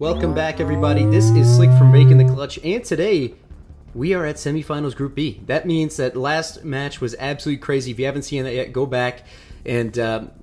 Welcome back, everybody. This is Slick from Making the Clutch, and today we are at semifinals Group B. That means that last match was absolutely crazy. If you haven't seen that yet, go back and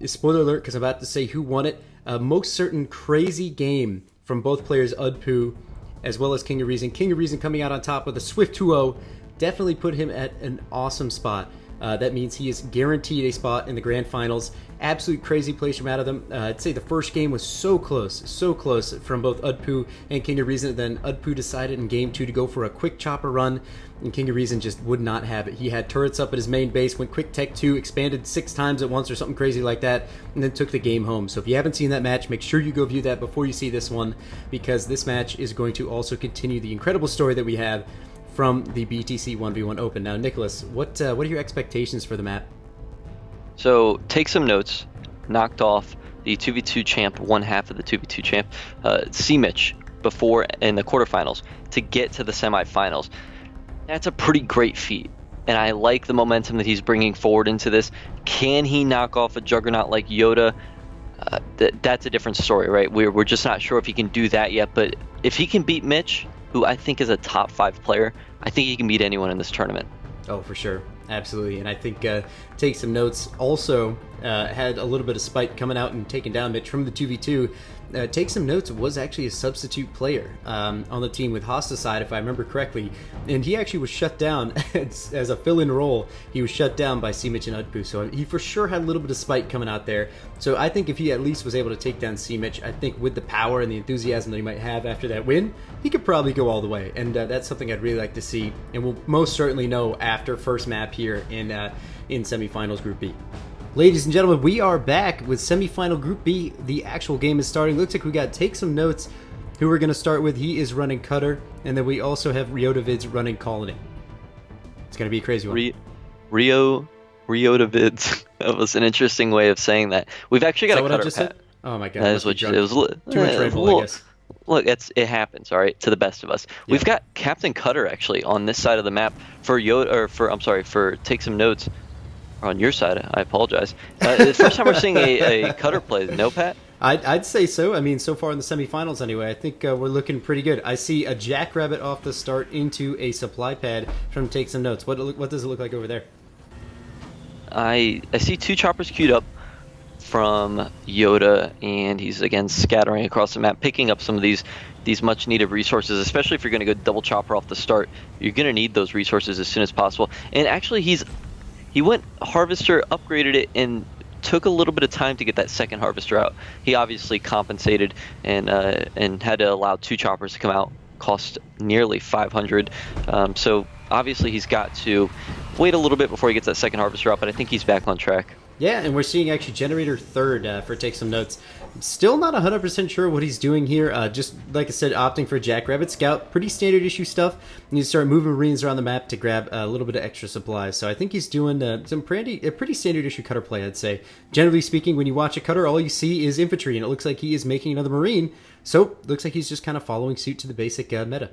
spoiler alert, because I'm about to say who won it. Most certain crazy game from both players, Udpoo as well as King of Reason. King of Reason coming out on top with a swift 2-0 definitely put him at an awesome spot. That means he is guaranteed a spot in the grand finals. Absolute crazy plays from out of them. I'd say the first game was so close from both Udpoo and King of Reason. Then Udpoo decided in game 2 to go for a quick chopper run, and King of Reason just would not have it. He had turrets up at his main base, went quick tech 2, expanded 6 times at once or something crazy like that, and then took the game home. So if you haven't seen that match, make sure you go view that before you see this one, because this match is going to also continue the incredible story that we have from the BtC 1v1 Open. Now, Nicholas, what are your expectations for the map? So, TakeSomeNotess knocked off the 2v2 champ, one half of the 2v2 champ, C-Mitch, before in the quarterfinals to get to the semifinals. That's a pretty great feat, and I like the momentum that he's bringing forward into this. Can he knock off a juggernaut like YODA? That's a different story, right? We're just not sure if he can do that yet, but if he can beat Mitch, who I think is a top 5 player, I think he can beat anyone in this tournament. Oh, for sure. Absolutely. And I think TakeSomeNotess also had a little bit of spite coming out and taking down Mitch from the 2v2. TakeSomeNotess was actually a substitute player on the team with Hosta side, if I remember correctly. And he actually was shut down as a fill-in role. He was shut down by C-Mitch and Udpoo. So he for sure had a little bit of spite coming out there. So I think if he at least was able to take down C-Mitch, I think with the power and the enthusiasm that he might have after that win, he could probably go all the way. And that's something I'd really like to see. And we'll most certainly know after first map here in semifinals Group B. Ladies and gentlemen, we are back with semifinal Group B. The actual game is starting. Looks like we got TakeSomeNotess, who we're going to start with. He is running Cutter, and then we also have VIDS running Colony. It's going to be a crazy one. VIDS. That was an interesting way of saying that. We've actually got a Cutter said? Oh my god. That is what it was. Too much Red Bull, I guess. Look, it happens, all right, to the best of us. Yeah. We've got Captain Cutter actually on this side of the map for TakeSomeNotess. On your side, I apologize. The first time we're seeing a Cutter play, no, Pat? I'd say so. I mean, so far in the semifinals anyway, I think we're looking pretty good. I see a Jackrabbit off the start into a supply pad from TakeSomeNotess. What does it look like over there? I see 2 choppers queued up from YODA, and he's again scattering across the map, picking up some of these much needed resources, especially if you're going to go double chopper off the start. You're going to need those resources as soon as possible. And actually he went harvester, upgraded it, and took a little bit of time to get that second harvester out. He obviously compensated and had to allow 2 choppers to come out, cost nearly 500. So obviously he's got to wait a little bit before he gets that second harvester out, but I think he's back on track. Yeah, and we're seeing actually Generator third for TakeSomeNotess. Still not 100% sure what he's doing here. Just like I said, opting for Jackrabbit Scout. Pretty standard issue stuff. And you start moving Marines around the map to grab a little bit of extra supplies. So I think he's doing a pretty standard issue Cutter play, I'd say. Generally speaking, when you watch a Cutter, all you see is infantry, and it looks like he is making another Marine. So looks like he's just kind of following suit to the basic meta.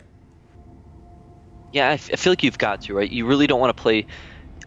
Yeah, I feel like you've got to, right? You really don't want to play...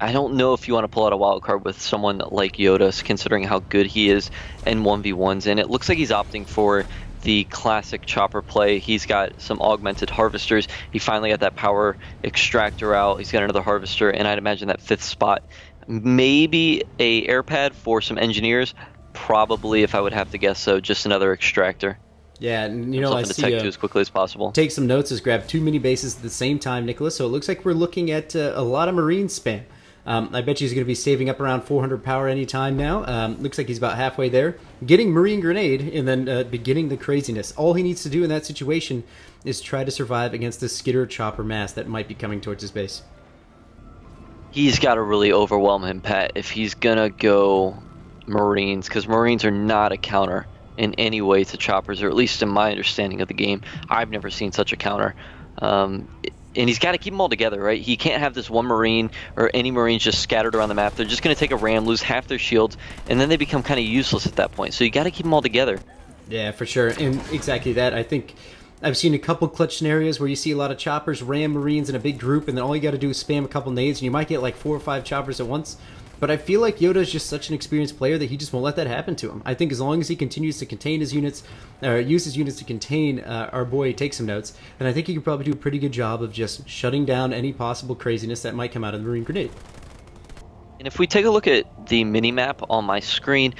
I don't know if you want to pull out a wild card with someone like YODA, considering how good he is in 1v1s, and it looks like he's opting for the classic chopper play. He's got some augmented harvesters. He finally got that power extractor out. He's got another harvester, and I'd imagine that 5th spot. Maybe a air pad for some engineers. Probably, if I would have to guess, so just another extractor. Yeah, and you know, I see as quickly as possible. TakeSomeNotess has grabbed 2 mini bases at the same time, Nicholas, so it looks like we're looking at a lot of Marine spam. I bet he's going to be saving up around 400 power anytime now. Looks like he's about halfway there. Getting Marine Grenade and then beginning the craziness. All he needs to do in that situation is try to survive against the Skitter Chopper mass that might be coming towards his base. He's got to really overwhelm him, Pat, if he's going to go Marines, because Marines are not a counter in any way to choppers, or at least in my understanding of the game. I've never seen such a counter. And he's got to keep them all together, right? He can't have this one Marine or any Marines just scattered around the map. They're just going to take a ram, lose half their shields, and then they become kind of useless at that point. So you got to keep them all together. Yeah, for sure. And exactly that. I think I've seen a couple clutch scenarios where you see a lot of choppers, ram Marines in a big group, and then all you got to do is spam a couple nades, and you might get like 4 or 5 choppers at once. But I feel like Yoda is just such an experienced player that he just won't let that happen to him. I think as long as he continues to contain his units, or use his units to contain our boy TakeSomeNotess, then I think he can probably do a pretty good job of just shutting down any possible craziness that might come out of the Marine Grenade. And if we take a look at the mini-map on my screen,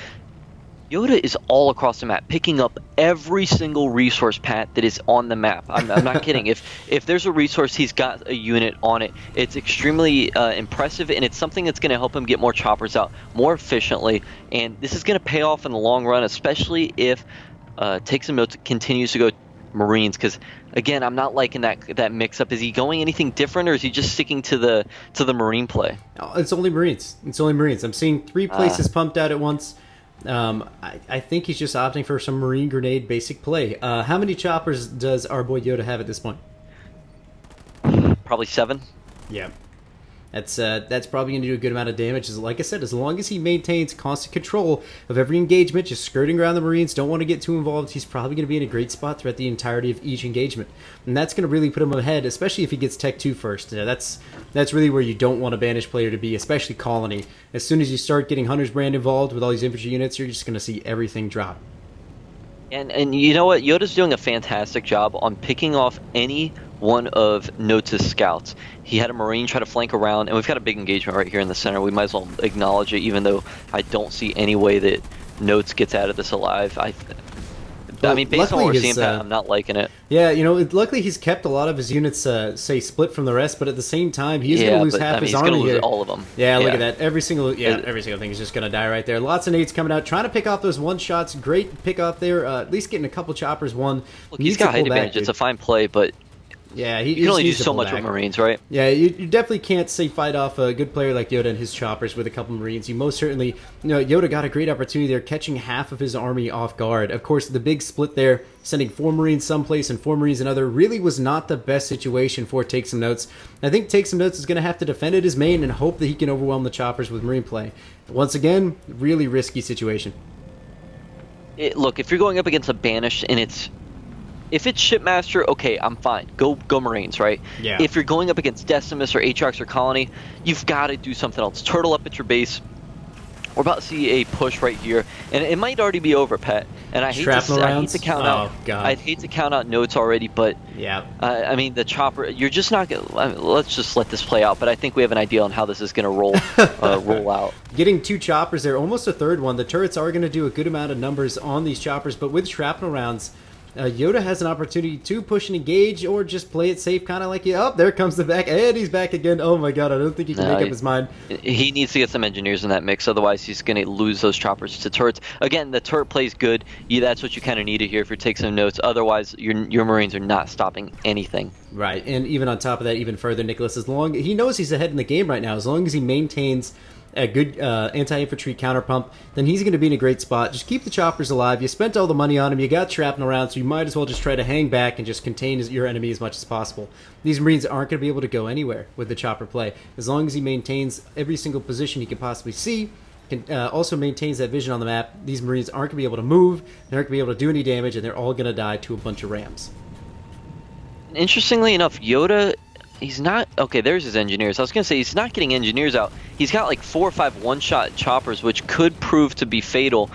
YODA is all across the map, picking up every single resource pad that is on the map. I'm not kidding. If there's a resource, he's got a unit on it. It's extremely impressive, and it's something that's going to help him get more choppers out more efficiently. And this is going to pay off in the long run, especially if TakeSomeNotess continues to go Marines. Because again, I'm not liking that mix-up. Is he going anything different, or is he just sticking to the Marine play? Oh, it's only Marines. It's only Marines. I'm seeing 3 places pumped out at once. I think he's just opting for some Marine Grenade basic play. How many choppers does our boy YODA have at this point? Probably 7. Yeah. That's probably going to do a good amount of damage. Like I said, as long as he maintains constant control of every engagement, just skirting around the Marines, don't want to get too involved, he's probably going to be in a great spot throughout the entirety of each engagement. And that's going to really put him ahead, especially if he gets Tech 2 first. That's really where you don't want a banished player to be, especially Colony. As soon as you start getting Hunter's Brand involved with all these infantry units, you're just going to see everything drop. And you know what? Yoda's doing a fantastic job on picking off any one of Notes' scouts. He had a Marine try to flank around, and we've got a big engagement right here in the center. We might as well acknowledge it, even though I don't see any way that Notes gets out of this alive. I mean, based on what we're seeing, Pat, I'm not liking it. Yeah, luckily he's kept a lot of his units, say, split from the rest, but at the same time, he's going to lose half his army here. He's going to lose all of them. Yeah, look at that. Every single thing is just going to die right there. Lots of nades coming out, trying to pick off those one-shots. Great pick off there, at least getting a couple choppers won. Look, he's got height advantage. It's a fine play, but yeah, you can only do so much with Marines, right? Yeah, you definitely can't, say, fight off a good player like YODA and his choppers with a couple Marines. You most certainly, YODA got a great opportunity there, catching half of his army off guard. Of course, the big split there, sending 4 Marines someplace and 4 Marines another, really was not the best situation for TakeSomeNotess. I think TakeSomeNotess is going to have to defend at his main and hope that he can overwhelm the choppers with Marine play. Once again, really risky situation. Look, if you're going up against a banished and if it's Shipmaster, okay, I'm fine. Go Marines, right? Yeah. If you're going up against Decimus or Atrax or Colony, you've got to do something else. Turtle up at your base. We're about to see a push right here, and it might already be over, Pat. And I hate to count out. God. I'd hate to count out Notes already, but yeah. I mean, the chopper. You're just not gonna. Let's just let this play out. But I think we have an idea on how this is gonna roll out. Getting 2 choppers there, almost a third one. The turrets are going to do a good amount of numbers on these choppers, but with shrapnel rounds, YODA has an opportunity to push and engage, or just play it safe, kind of like, oh, there comes the back, and he's back again. Oh my god, I don't think he can make up his mind. He needs to get some engineers in that mix, otherwise he's going to lose those choppers to turrets. Again, the turret plays good. That's what you kind of need to hear if you take some notes. Otherwise, your Marines are not stopping anything. Right, and even on top of that, even further, Nicholas, he knows he's ahead in the game right now. As long as he maintains a good anti-infantry counterpump, then he's going to be in a great spot. Just keep the choppers alive. You spent all the money on him. You got shrapnel rounds, so you might as well just try to hang back and just contain your enemy as much as possible. These Marines aren't going to be able to go anywhere with the chopper play. As long as he maintains every single position he can possibly see, also maintains that vision on the map, these Marines aren't going to be able to move, they aren't going to be able to do any damage, and they're all going to die to a bunch of rams. Interestingly enough, YODA, he's not... Okay, there's his engineers. I was going to say, he's not getting engineers out. He's got like 4 or 5 one-shot choppers, which could prove to be fatal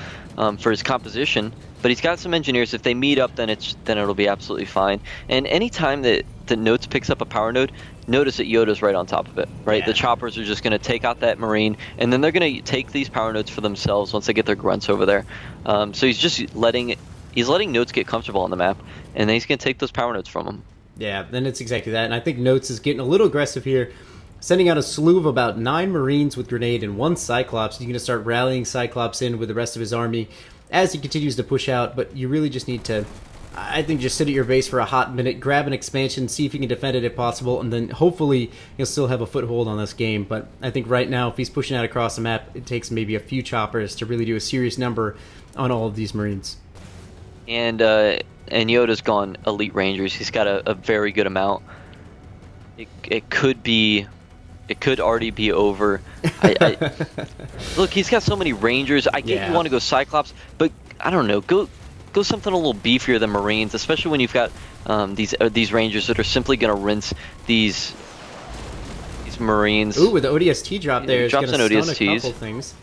for his composition. But he's got some engineers. If they meet up, then it'll be absolutely fine. And anytime that Notes picks up a power node, notice that YODA's right on top of it, right? Yeah. The choppers are just going to take out that Marine, and then they're going to take these power nodes for themselves once they get their grunts over there. So he's just letting Notes get comfortable on the map, and then he's going to take those power nodes from him. Yeah, then it's exactly that. And I think Notes is getting a little aggressive here, sending out a slew of about 9 Marines with Grenade and 1 Cyclops. He's going to start rallying Cyclops in with the rest of his army as he continues to push out. But you really just need to, I think, just sit at your base for a hot minute, grab an expansion, see if you can defend it if possible, and then hopefully you'll still have a foothold on this game. But I think right now, if he's pushing out across the map, it takes maybe a few choppers to really do a serious number on all of these Marines. And YODA's gone Elite Rangers. He's got a very good amount. It could already be over. Look, he's got so many Rangers. I get you want to go Cyclops, but I don't know. Go something a little beefier than Marines, especially when you've got these Rangers that are simply going to rinse these these Marines. Ooh, with the ODST drop there, He it's drops going to an stun a ODSTs. couple things.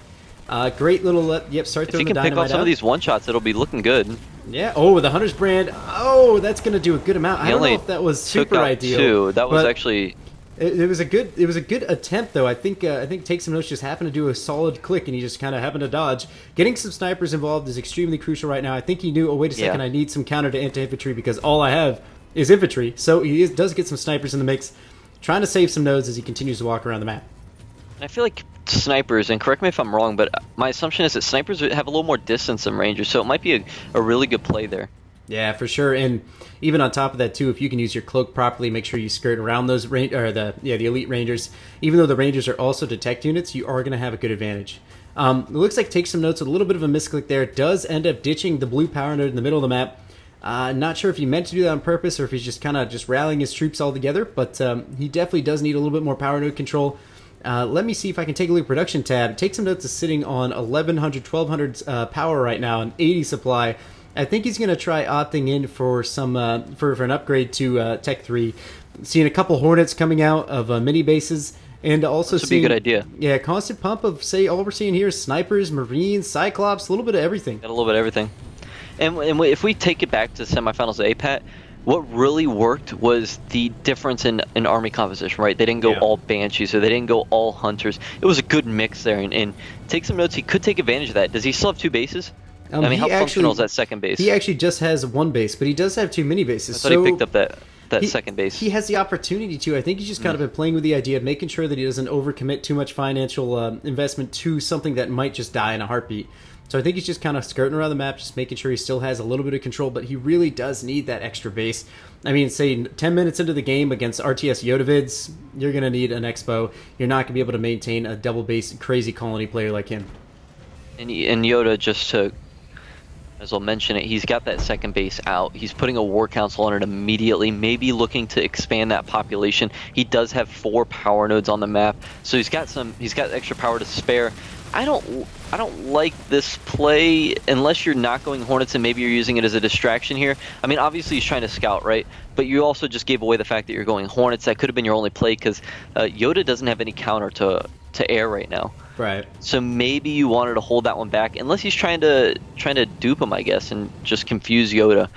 Great little, yep, start If he throwing the can pick dynamite off some out. of these one-shots, it'll be looking good. Yeah, oh, with the Hunter's Brand, oh, that's going to do a good amount. I don't know if that was super ideal. Two. That was actually... It was a good attempt though. I think TakeSomeNotess just happened to do a solid click and he just kind of happened to dodge. Getting some snipers involved is extremely crucial right now. I think he knew, oh wait a second, I need some counter to anti-infantry because all I have is infantry. So he does get some snipers in the mix, trying to save some nodes as he continues to walk around the map. I feel like snipers, and correct me if I'm wrong, but my assumption is that snipers have a little more distance than rangers, so it might be a really good play there. Yeah, for sure. And even on top of that too, if you can use your cloak properly, make sure you skirt around those the elite rangers. Even though the rangers are also detect units, you are going to have a good advantage. It looks like TakeSomeNotess with a little bit of a misclick there. Does end up ditching the blue power node in the middle of the map. Not sure if he meant to do that on purpose or if he's just kind of just rallying his troops all together, but he definitely does need a little bit more power node control. Let me see if I can take a look at production tab. TakeSomeNotess is sitting on 1100, 1200 power right now and 80 supply. I think he's going to try opting in for some for an upgrade to Tech 3. Seeing a couple Hornets coming out of mini bases, and also this would be a good idea. Yeah, constant pump of, say, all we're seeing here is snipers, Marines, Cyclops, a little bit of everything. Got a little bit of everything. And if we take it back to semifinals of APAT, what really worked was the difference in army composition, right? They didn't go all Banshees, or they didn't go all Hunters. It was a good mix there, and TakeSomeNotess, he could take advantage of that. Does he still have 2 bases? I mean, how functional is that second base? He actually just has 1 base, but he does have 2 mini bases. I thought he picked up that second base. He has the opportunity to. I think he's just kind of been playing with the idea of making sure that he doesn't overcommit too much financial investment to something that might just die in a heartbeat. So I think he's just kind of skirting around the map, just making sure he still has a little bit of control, but he really does need that extra base. I mean, say 10 minutes into the game against RTS YODA VIDS, you're going to need an expo. You're not going to be able to maintain a double base crazy colony player like him. And YODA, just to... as I'll mention it, he's got that second base out. He's putting a war council on it immediately, maybe looking to expand that population. He does have 4 power nodes on the map, so he's got extra power to spare. I don't like this play unless you're not going Hornets and maybe you're using it as a distraction here. I mean, obviously he's trying to scout, right? But you also just gave away the fact that you're going Hornets. That could have been your only play because YODA doesn't have any counter to air right now. Right. So maybe you wanted to hold that one back, unless he's trying to dupe him, I guess, and just confuse YODA.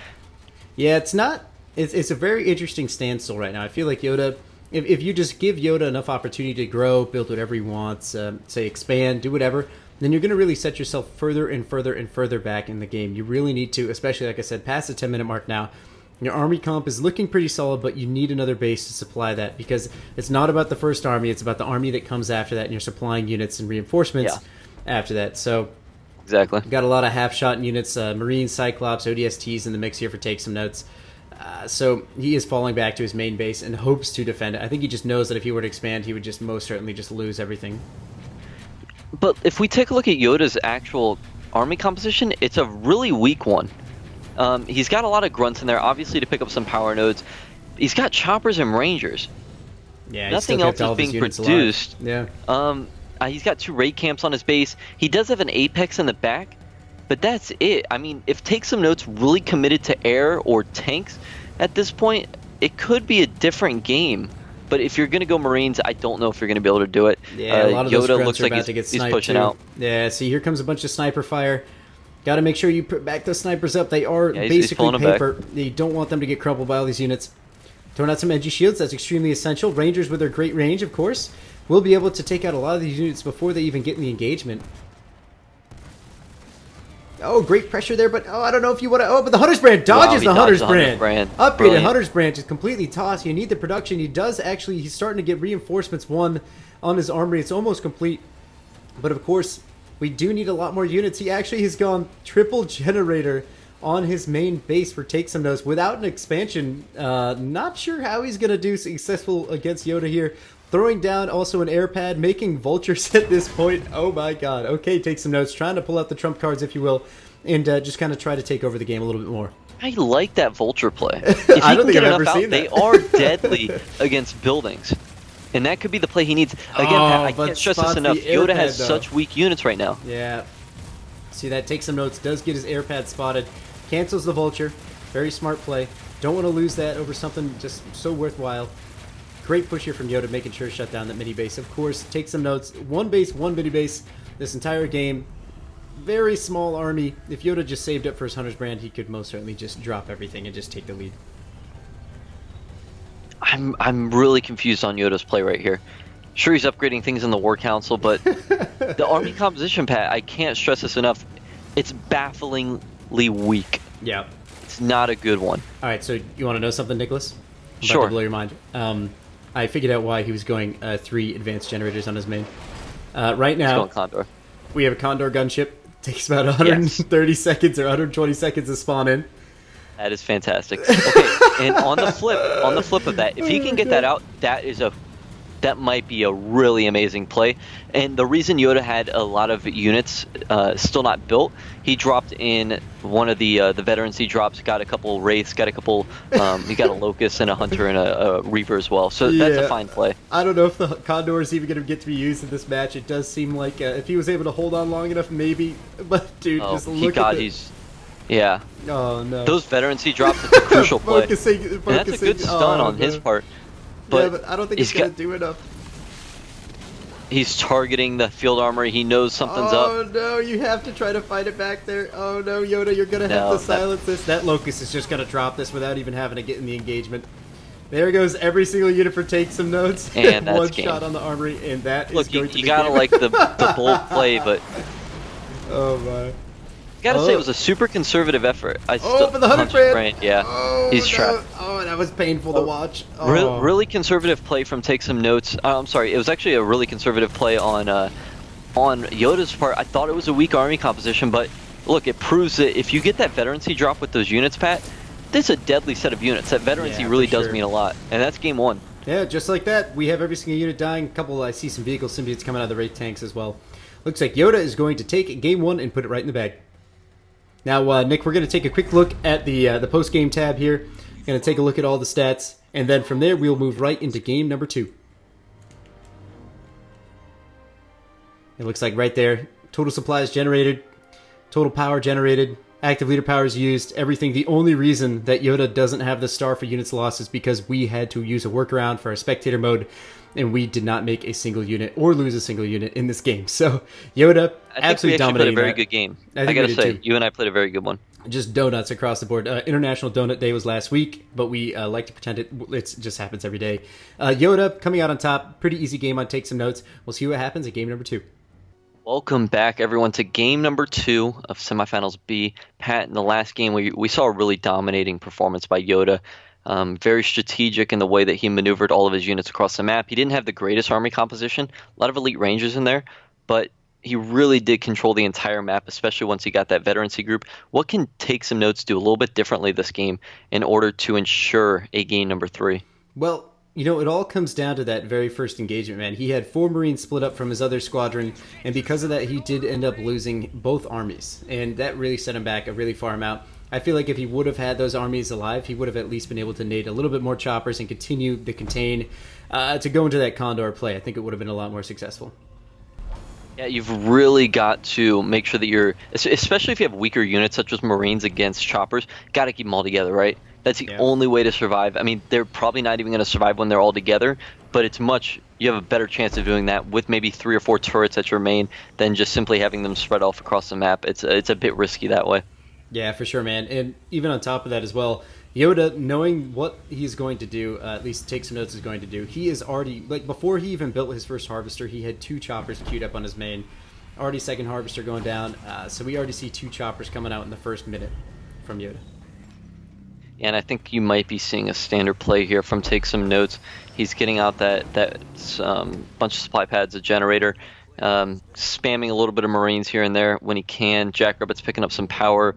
Yeah, it's not. It's a very interesting standstill right now. I feel like YODA, if you just give YODA enough opportunity to grow, build whatever he wants, say expand, do whatever, then you're going to really set yourself further and further and further back in the game. You really need to, especially like I said, past the 10-minute mark now. Your army comp is looking pretty solid, but you need another base to supply that because it's not about the first army, it's about the army that comes after that, and you're supplying units and reinforcements after that. So exactly, got a lot of half-shot units, Marines, Cyclops, ODSTs in the mix here for TakeSomeNotess. So he is falling back to his main base and hopes to defend it. I think he just knows that if he were to expand, he would just most certainly just lose everything. But if we take a look at YODA's actual army composition, it's a really weak one. He's got a lot of grunts in there, obviously, to pick up some power nodes. He's got choppers and rangers. Yeah, nothing else is being produced. Yeah. He's got 2 raid camps on his base. He does have an Apex in the back, but that's it. I mean, if TakeSomeNotess really committed to air or tanks at this point, it could be a different game. But if you're going to go Marines, I don't know if you're going to be able to do it. Yeah, a lot of those YODA grunts looks are like about to get he's sniped pushing too. out. Yeah, see, here comes a bunch of sniper fire. Got to make sure you put back those snipers up. They are basically paper. You don't want them to get crumpled by all these units. Throwing out some edgy shields, that's extremely essential. Rangers with their great range, of course, will be able to take out a lot of these units before they even get in the engagement. Oh, great pressure there, but I don't know if you want to... Oh, but the Hunter's Brand dodges the Hunter's Brand. Upgraded Hunter's Brand, just completely tossed. You need the production. He does actually... He's starting to get reinforcements, 1 on his armory. It's almost complete. But, of course... We do need a lot more units. He actually has gone triple generator on his main base for TakeSomeNotess without an expansion. Not sure how he's going to do successful against YODA here. Throwing down also an air pad, making vultures at this point. Oh my god. Okay, TakeSomeNotess, trying to pull out the trump cards, if you will, and just kind of try to take over the game a little bit more. I like that vulture play. If I don't think I've ever seen that. They are deadly against buildings. And that could be the play he needs. Again, I can't stress this enough. YODA has such weak units right now. Yeah. See, that TakeSomeNotess does get his air pad spotted. Cancels the vulture. Very smart play. Don't want to lose that over something just so worthwhile. Great push here from YODA, making sure to shut down that mini base. Of course, take some notes. One base, one mini base this entire game. Very small army. If YODA just saved up for his Hunter's Brand, he could most certainly just drop everything and just take the lead. I'm really confused on YODA's play right here. Sure, he's upgrading things in the War Council, but the army composition, Pat, I can't stress this enough. It's bafflingly weak. Yeah. It's not a good one. All right, so you want to know something, Nicholas? I'm Sure. about to blow your mind. I figured out why he was going 3 advanced generators on his main. Right now, Going Condor. we have a Condor gunship. Takes about 130 seconds or 120 seconds to spawn in. That is fantastic. Okay, and on the flip of that, if he can get that out, that might be a really amazing play. And the reason YODA had a lot of units still not built, he dropped in one of the veterans he drops, got a couple wraiths, got a couple, he got a locust and a hunter and a reaver as well. So that's a fine play. I don't know if the Condor is even going to get to be used in this match. It does seem like if he was able to hold on long enough, maybe. But dude, just look at it. Yeah. Oh no. Those veterans he dropped, it's a crucial play. Focusing, and that's a good stun on his part. But I don't think he's going to do enough. He's targeting the field armory. He knows something's up. Oh no, you have to try to fight it back there. Oh no, YODA, you're going to have to silence this. That Locust is just going to drop this without even having to get in the engagement. There goes every single unit for Take Some Notes. And that's one game. shot on the armory, and that is going to be you gotta like the bold play, but oh my. Gotta say it was a super conservative effort. For the 100 brand. Yeah, he's trapped. Oh, that was painful to watch. Oh. Really conservative play from Take Some Notes. I'm sorry, it was actually a really conservative play on YODA's part. I thought it was a weak army composition, but look, it proves that if you get that veterancy drop with those units, Pat, this is a deadly set of units. That veterancy really does mean a lot, and that's game 1. Yeah, just like that, we have every single unit dying. I see some vehicle symbiotes coming out of the Wraith tanks as well. Looks like YODA is going to take game 1 and put it right in the bag. Now, Nick, we're going to take a quick look at the post-game tab here. Going to take a look at all the stats, and then from there, we'll move right into game number 2. It looks like right there, total supplies generated, total power generated, active leader powers used, everything. The only reason that YODA doesn't have the star for units lost is because we had to use a workaround for our spectator mode, and we did not make a single unit or lose a single unit in this game. So YODA absolutely dominating. Played a very good game. I gotta say, you and I played a very good one. Just donuts across the board. International Donut Day was last week, but we like to pretend it just happens every day. YODA coming out on top. Pretty easy game on Take Some Notes. We'll see what happens at game number 2. Welcome back, everyone, to game number 2 of semifinals B. Pat, in the last game, we saw a really dominating performance by YODA. Very strategic in the way that he maneuvered all of his units across the map. He didn't have the greatest army composition, a lot of elite rangers in there, but he really did control the entire map, especially once he got that veterancy group. What can Take Some Notes do a little bit differently this game in order to ensure a game number 3? Well, you know, it all comes down to that very first engagement, man. He had 4 Marines split up from his other squadron, and because of that, he did end up losing both armies, and that really set him back a really far amount. I feel like if he would have had those armies alive, he would have at least been able to nade a little bit more choppers and continue the contain to go into that Condor play. I think it would have been a lot more successful. Yeah, you've really got to make sure that you're, especially if you have weaker units such as Marines against choppers, got to keep them all together, right? That's the only way to survive. I mean, they're probably not even going to survive when they're all together, but you have a better chance of doing that with maybe 3 or 4 turrets at your main than just simply having them spread off across the map. It's a bit risky that way. Yeah, for sure, man. And even on top of that as well, YODA, knowing what he's going to do, at least Take Some Notes is going to do, he is already, like before he even built his first harvester, he had 2 choppers queued up on his main. Already second harvester going down, so we already see 2 choppers coming out in the first minute from YODA. And I think you might be seeing a standard play here from Take Some Notes. He's getting out that bunch of supply pads, a generator, spamming a little bit of Marines here and there when he can. Jackrabbit's picking up some power.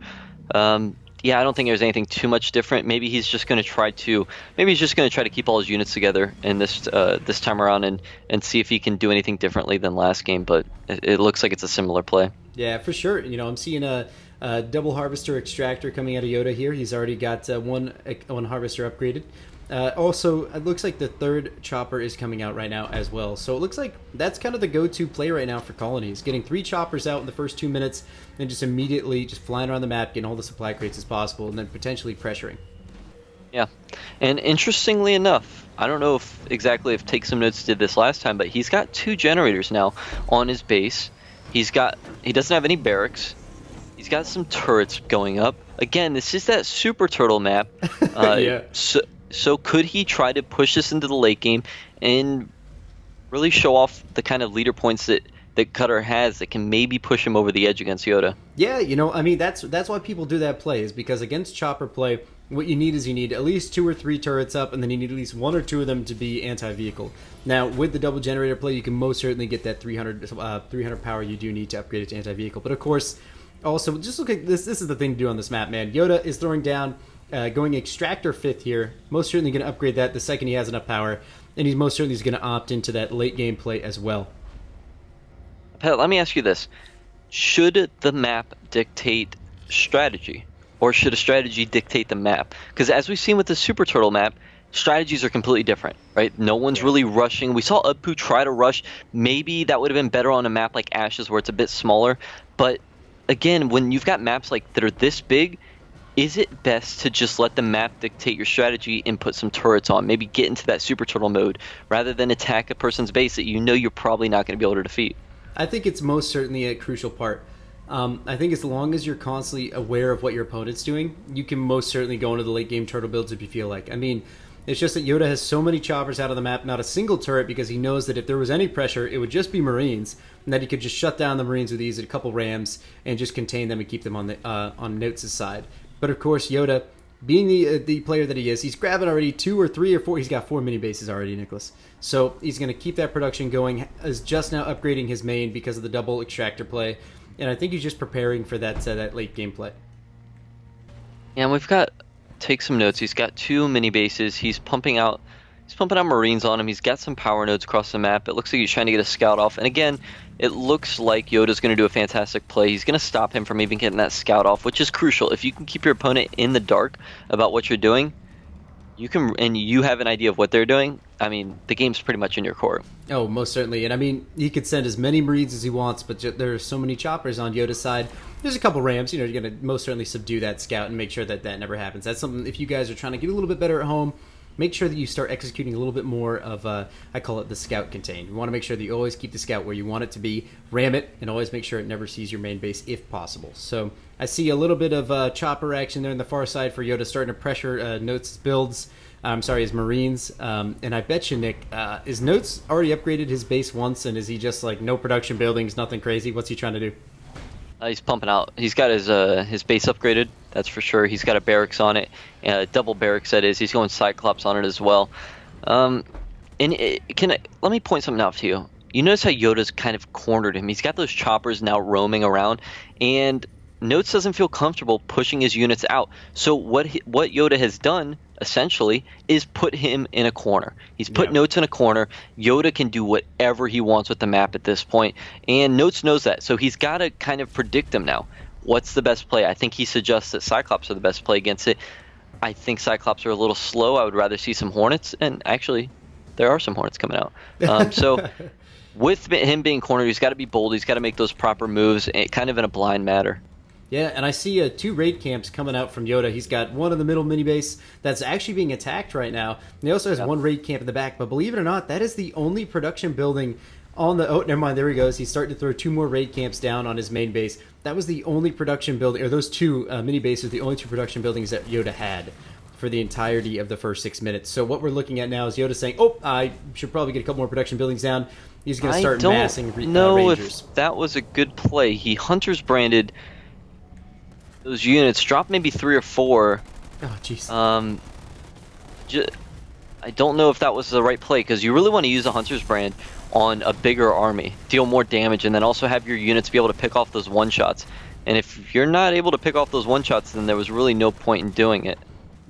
Yeah, I don't think there's anything too much different. Maybe he's just going to try to keep all his units together in this time around and see if he can do anything differently than last game. But it looks like it's a similar play. Yeah, for sure. You know, I'm seeing a double harvester extractor coming out of YODA here. He's already got one harvester upgraded. Also, it looks like the 3rd chopper is coming out right now as well. So it looks like that's kind of the go-to play right now for colonies. Getting 3 choppers out in the first 2 minutes, and just immediately just flying around the map, getting all the supply crates as possible, and then potentially pressuring. Yeah, and interestingly enough, I don't know if exactly if TakeSomeNotess did this last time, but he's got 2 generators now on his base. He doesn't have any barracks. He's got some turrets going up. Again, this is that Super Turtle map. Yeah. So could he try to push this into the late game and really show off the kind of leader points that Cutter has that can maybe push him over the edge against YODA? Yeah, you know, I mean, that's why people do that play, is because against chopper play, what you need is you need at least 2 or 3 turrets up, and then you need at least 1 or 2 of them to be anti-vehicle. Now, with the double generator play, you can most certainly get that 300 power you do need to upgrade it to anti-vehicle. But of course, also, just look at this. This is the thing to do on this map, man. YODA is throwing down, going Extractor 5th here. Most certainly going to upgrade that the second he has enough power, and he's most certainly going to opt into that late game play as well. Pat, let me ask you this. Should the map dictate strategy? Or should a strategy dictate the map? Because as we've seen with the Super Turtle map, strategies are completely different, right? No one's really rushing. We saw Uppu try to rush. Maybe that would have been better on a map like Ashes where it's a bit smaller. But again, when you've got maps like that are this big, is it best to just let the map dictate your strategy and put some turrets on? Maybe get into that Super Turtle mode rather than attack a person's base that you know you're probably not going to be able to defeat. I think it's most certainly a crucial part. I think as long as you're constantly aware of what your opponent's doing, you can most certainly go into the late game turtle builds if you feel like. I mean, it's just that YODA has so many choppers out of the map, not a single turret, because he knows that if there was any pressure, it would just be Marines, and that he could just shut down the Marines with ease, a couple rams, and just contain them and keep them on the on Notes' side. But of course, YODA, being the player that he is, he's grabbing already 2 or 3 or 4. He's got 4 mini bases already, Nicholas. So he's going to keep that production going. Is just now upgrading his main because of the double extractor play, and I think he's just preparing for that late game play. Yeah, and we've got TakeSomeNotess. He's got 2 mini bases. He's pumping out Marines on him. He's got some power nodes across the map. It looks like he's trying to get a scout off. And again, it looks like YODA's going to do a fantastic play. He's going to stop him from even getting that scout off, which is crucial. If you can keep your opponent in the dark about what you're doing, you have an idea of what they're doing, I mean, the game's pretty much in your court. Oh, most certainly. And I mean, he could send as many Marines as he wants, but there are so many choppers on YODA's side. There's a couple rams, you're going to most certainly subdue that scout and make sure that never happens. That's something, if you guys are trying to get a little bit better at home, make sure that you start executing a little bit more of, I call it the scout contain. You want to make sure that you always keep the scout where you want it to be, ram it, and always make sure it never sees your main base if possible. So I see a little bit of chopper action there on the far side for YODA, starting to pressure Notes' builds. His Marines. And I bet you, Nick, is Notes already upgraded his base once, and is he just like no production buildings, nothing crazy? What's he trying to do? He's pumping out. He's got his base upgraded, that's for sure. He's got a barracks on it, double barracks that is. He's going Cyclops on it as well. Let me point something out to you. You notice how YODA's kind of cornered him. He's got those choppers now roaming around, and Notes doesn't feel comfortable pushing his units out. So what YODA has done, essentially, is put him in a corner. He's put Notes in a corner. YODA can do whatever he wants with the map at this point, and Notes knows that. So he's got to kind of predict him now. What's the best play? I think he suggests that Cyclops are the best play against it. I think Cyclops are a little slow. I would rather see some Hornets, and actually, there are some Hornets coming out. So with him being cornered, he's got to be bold. He's got to make those proper moves, kind of in a blind manner. Yeah, and I see 2 raid camps coming out from YODA. He's got one in the middle mini base that's actually being attacked right now. And he also has 1 raid camp in the back. But believe it or not, that is the only production building on the... Oh, never mind. There he goes. He's starting to throw 2 more raid camps down on his main base. That was the only production building... Or those 2 mini bases, the only 2 production buildings that YODA had for the entirety of the first 6 minutes. So what we're looking at now is YODA saying, oh, I should probably get a couple more production buildings down. He's going to start massing Rangers. I don't know if that was a good play. He Hunter's branded... those units, drop maybe 3 or 4. Oh, jeez. I don't know if that was the right play, because you really want to use a Hunter's Brand on a bigger army, deal more damage, and then also have your units be able to pick off those one-shots. And if you're not able to pick off those one-shots, then there was really no point in doing it.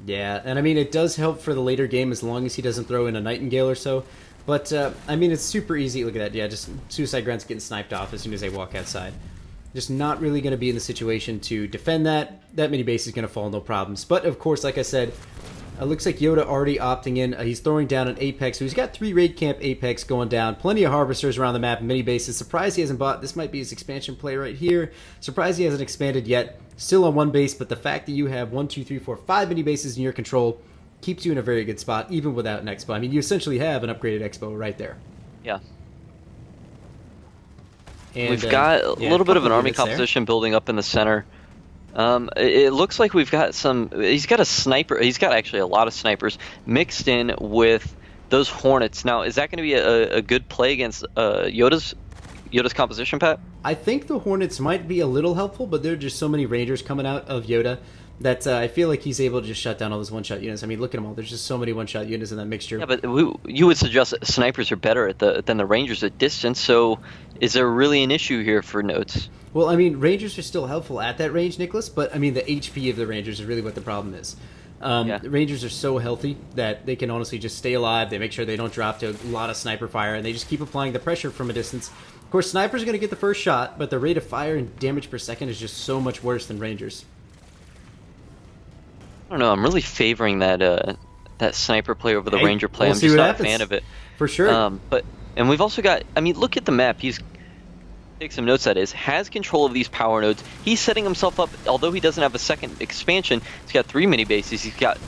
Yeah, and I mean, it does help for the later game as long as he doesn't throw in a Nightingale or so. But, I mean, it's super easy. Look at that. Yeah, just Suicide Grunt's getting sniped off as soon as they walk outside. Just not really going to be in the situation to defend that. That mini base is going to fall, no problems. But, of course, like I said, it looks like YODA already opting in. He's throwing down an Apex. So he's got 3 raid camp Apex going down. Plenty of Harvesters around the map and mini bases. Surprised he hasn't bought. This might be his expansion play right here. Surprised he hasn't expanded yet. Still on 1 base, but the fact that you have 1, 2, 3, 4, 5 mini bases in your control keeps you in a very good spot, even without an Expo. I mean, you essentially have an upgraded Expo right there. Yeah. And, we've got a little bit of an army units there. composition building up in the center. It looks like we've got some. He's got a sniper. He's got actually a lot of snipers mixed in with those Hornets. Now, is that going to be a good play against YODA's composition, Pat? I think the Hornets might be a little helpful, but there are just so many Rangers coming out of YODA that I feel like he's able to just shut down all those one-shot units. I mean, look at them all. There's just so many one-shot units in that mixture. Yeah, but you would suggest that snipers are better than the Rangers at distance. So, is there really an issue here for Notes? Well, I mean, Rangers are still helpful at that range, Nicholas, but I mean, the HP of the Rangers is really what the problem is. Yeah. Rangers are so healthy that they can honestly just stay alive. They make sure they don't drop to a lot of sniper fire, and they just keep applying the pressure from a distance. Of course, snipers are going to get the first shot, but the rate of fire and damage per second is just so much worse than Rangers. I don't know. I'm really favoring that sniper play over the Ranger play. We'll I'm see just what not happens. a fan of it. For sure. And we've also got. I mean, look at the map. Take some notes. That is, has control of these power nodes. He's setting himself up. Although he doesn't have a second expansion, he's got 3 mini bases. He's got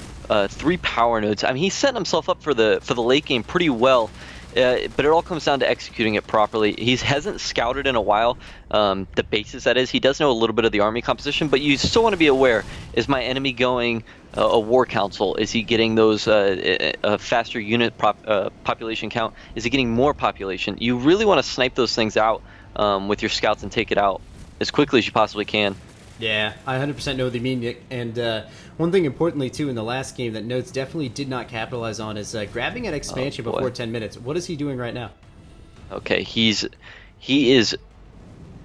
3 power nodes. I mean, he's setting himself up for the late game pretty well. But it all comes down to executing it properly. He hasn't scouted in a while, the bases that is. He does know a little bit of the army composition, but you still want to be aware, is my enemy going a war council? Is he getting those a faster unit population count? Is he getting more population? You really want to snipe those things out with your scouts and take it out as quickly as you possibly can. Yeah, I 100% know what you mean, Nick. And one thing importantly, too, in the last game that Notes definitely did not capitalize on is grabbing an expansion before 10 minutes. What is he doing right now? Okay, he is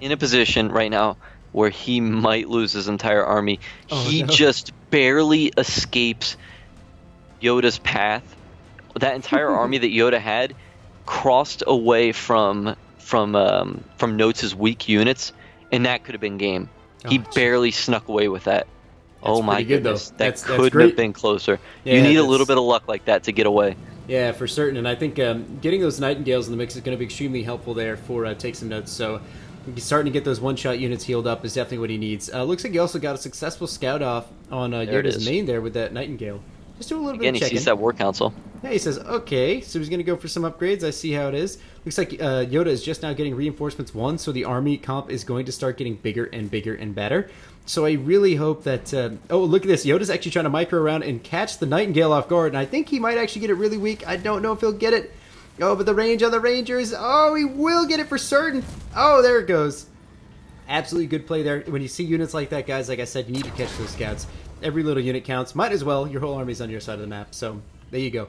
in a position right now where he might lose his entire army. He just barely escapes YODA's path. That entire army that YODA had crossed away from Notes' weak units, and that could have been game. He barely snuck away with that. Oh my goodness, that couldn't have been closer. Yeah, you need a little bit of luck like that to get away. Yeah, for certain. And I think getting those Nightingales in the mix is going to be extremely helpful there for Take Some Notes. So starting to get those one-shot units healed up is definitely what he needs. Looks like he also got a successful scout off on YODA's main there with that Nightingale. Just do a little bit of checking. Again, he sees that war council. Yeah, he says, okay, so he's going to go for some upgrades. I see how it is. Looks like YODA is just now getting reinforcements 1, so the army comp is going to start getting bigger and bigger and better. So I really hope that... oh, look at this. YODA's actually trying to micro around and catch the Nightingale off guard, and I think he might actually get it really weak. I don't know if he'll get it. Oh, but the range on the Rangers. Oh, he will get it for certain. Oh, there it goes. Absolutely good play there. When you see units like that, guys, like I said, you need to catch those scouts. Every little unit counts. Might as well. Your whole army's on your side of the map. So there you go.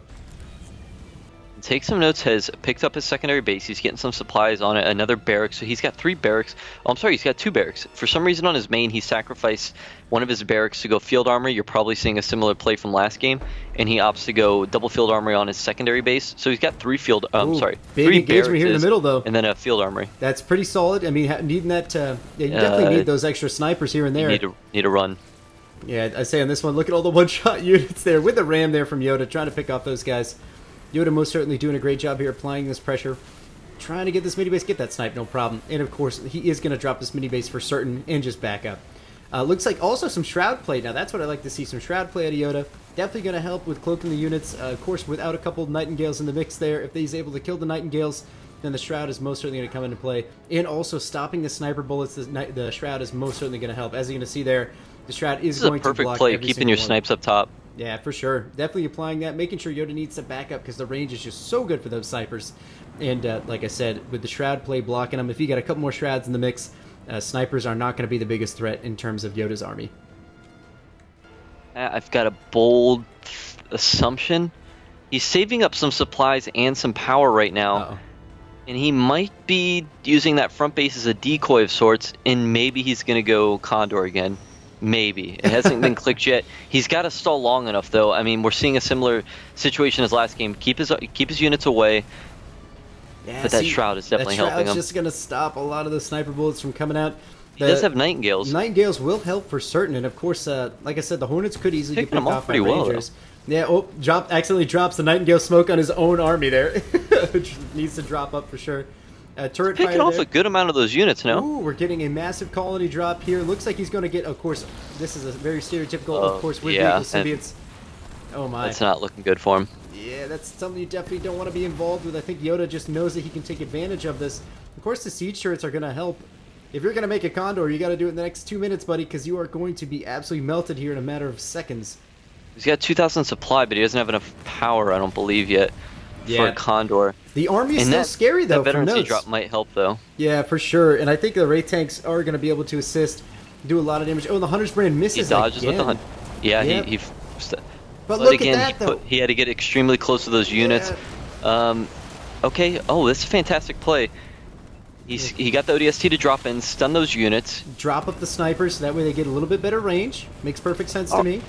Take Some Notes has picked up his secondary base. He's getting some supplies on it. Another barracks. So he's got 3 barracks. Oh, I'm sorry, he's got 2 barracks. For some reason on his main, he sacrificed one of his barracks to go field armory. You're probably seeing a similar play from last game. And he opts to go double field armory on his secondary base. So he's got 3 field. Big 3 engagement here in the middle, though. And then a field armory. That's pretty solid. I mean, needing that. Yeah, you definitely need those extra snipers here and there. You need to run. Yeah, I say on this one, look at all the one-shot units there with the ram there from YODA, trying to pick off those guys. YODA most certainly doing a great job here applying this pressure, trying to get this mini-base, get that snipe, no problem. And of course, he is going to drop this mini-base for certain and just back up. Looks like also some Shroud play. Now that's what I like to see, some Shroud play out of YODA. Definitely going to help with cloaking the units. Of course, without a couple of Nightingales in the mix there, if he's able to kill the Nightingales, then the Shroud is most certainly going to come into play. And also stopping the sniper bullets, the Shroud is most certainly going to help. As you're going to see there, the Shroud is going to block This is a perfect play, keeping your snipes up top. Yeah, for sure. Definitely applying that, making sure YODA needs to back up because the range is just so good for those snipers. And like I said, with the Shroud play blocking them, if you got a couple more Shrouds in the mix, snipers are not going to be the biggest threat in terms of YODA's army. I've got a bold assumption. He's saving up some supplies and some power right now. Uh-oh. And he might be using that front base as a decoy of sorts, and maybe he's going to go Condor again. Maybe. It hasn't been clicked yet. He's got to stall long enough, though. I mean, we're seeing a similar situation as last game. Keep his units away. Yeah, but that Shroud is definitely helping him. That Shroud's just going to stop a lot of the sniper bullets from coming out. He does have Nightingales. Nightingales will help for certain, and of course, like I said, the Hornets could easily get picked off by Rangers. Yeah, accidentally drops the Nightingale smoke on his own army there. Which needs to drop up for sure. Turret picking off a good amount of those units now. Ooh, we're getting a massive colony drop here. Looks like he's going to get, of course, this is a very stereotypical, of course, with the symbiotes. Oh my. That's not looking good for him. Yeah, that's something you definitely don't want to be involved with. I think YODA just knows that he can take advantage of this. Of course, the siege turrets are going to help. If you're going to make a Condor, you got to do it in the next 2 minutes, buddy, because you are going to be absolutely melted here in a matter of seconds. He's got 2,000 supply, but he doesn't have enough power, I don't believe, yet for a Condor. The army is still scary, though, that veteran for siege drop might help, though. Yeah, for sure. And I think the Wraith tanks are going to be able to assist, do a lot of damage. Oh, and the Hunter's Brand misses He dodges again. with the Hunter. Yeah, Yep. But look again, at that, though. he had to get extremely close to those units. Okay, oh, this is a fantastic play. He got the ODST to drop in, stun those units. Drop up the snipers, so that way they get a little bit better range. Makes perfect sense to me.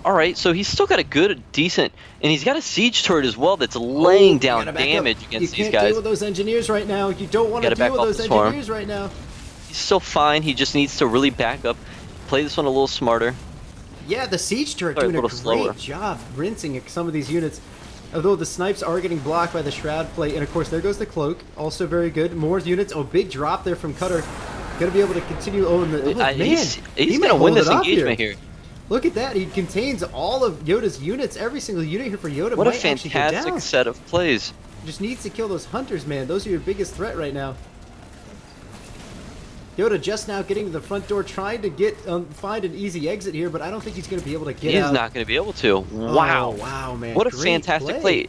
Alright, so he's still got a good, decent, and he's got a siege turret as well that's laying down damage against these You can't guys. deal with those engineers right now. You don't want to deal with those engineers right now. He's still fine, he just needs to really back up, play this one a little smarter. Yeah, the siege turret Sorry, doing a little great slower. job rinsing some of these units. Although the snipes are getting blocked by the shroud plate, and of course there goes the cloak, also very good. More units. Oh, big drop there from Cutter. Gonna be able to continue. Oh, and man, he's gonna win this engagement here. Look at that. He contains all of YODA's units. Every single unit here for YODA. What a might actually go fantastic down. set of plays. Just needs to kill those hunters, man. Those are your biggest threat right now. YODA just now getting to the front door, trying to get find an easy exit here, but I don't think he's going to be able to get out. He's not going to be able to. Wow. Oh, wow, man. What a Great fantastic play.